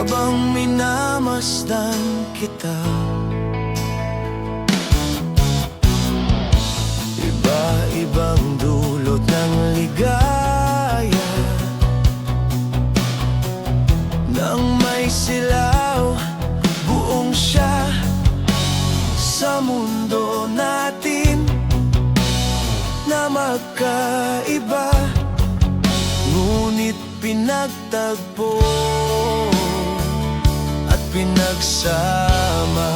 habang minamasdan kita. Iba-ibang dulot ng ligaya, nang may silaw buong siya sa mundo natin na magkaiba, ngunit pinagtagpo at pinagsama.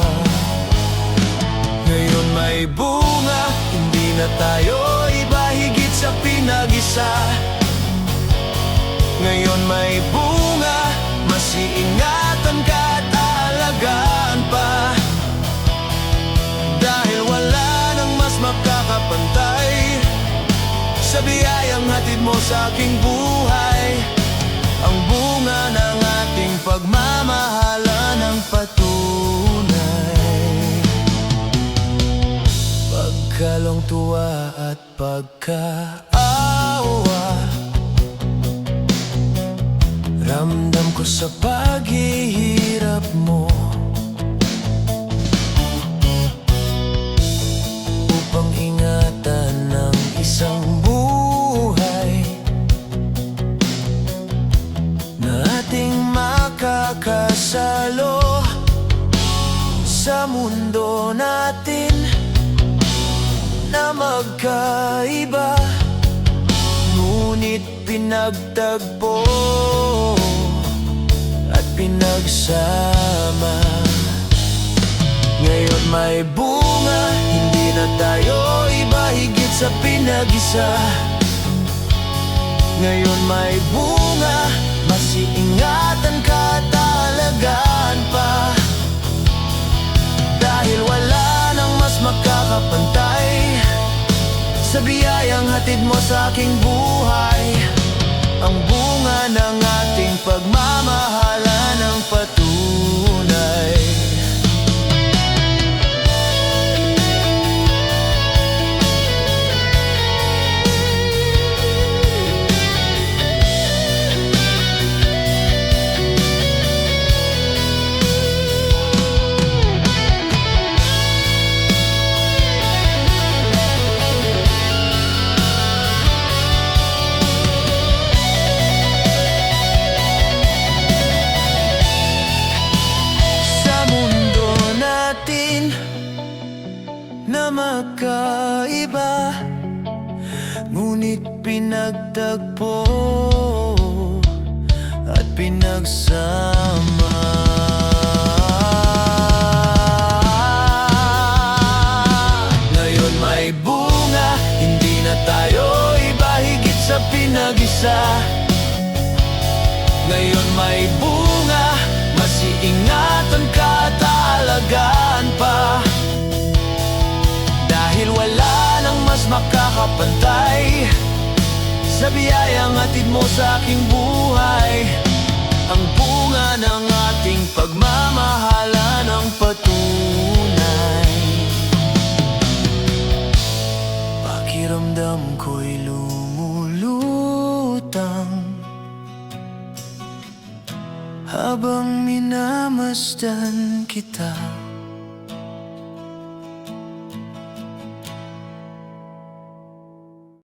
Ngayon may bunga, hindi na tayo iba, higit sa pinag-isa. Ngayon may bunga, mas iingatan ka at aalagaan pa, dahil wala nang mas makakapantay sa biyayang hatid mo sa aking buhay. Ang bunga ng ating pagmamahalan ang patunay. Pagkalong tuwa at pagkaawa, ramdam ko sa paghihirap mo, upang ingatan ng isang buhay na ating makakasalo sa mundo natin na magkaiba, ngunit pinagtagpo at pinagsama. Ngayon may bunga, hindi na tayo iba, higit sa pinag-isa. Ngayon may bunga, mas iingatan ka at aalagaan pa, dahil wala nang mas makakapantay sa biyayang hatid mo sa aking buhay. Ang bunga ng ating pagmamahalan ang patunay. Na magkaiba, ngunit pinagtagpo at pinagsama. Ngayon may bunga, hindi na tayo iba, higit sa pinag-isa. Ngayon may bunga, mas iingatan ka at aalagaan pa, dahil wala nang mas makakapantay sa biyayang hatid mo sa aking buhay. Ang bunga ng ating pagmamahalan ang patunay. Pakiramdam ko'y lumulutang habang minamasdan kita.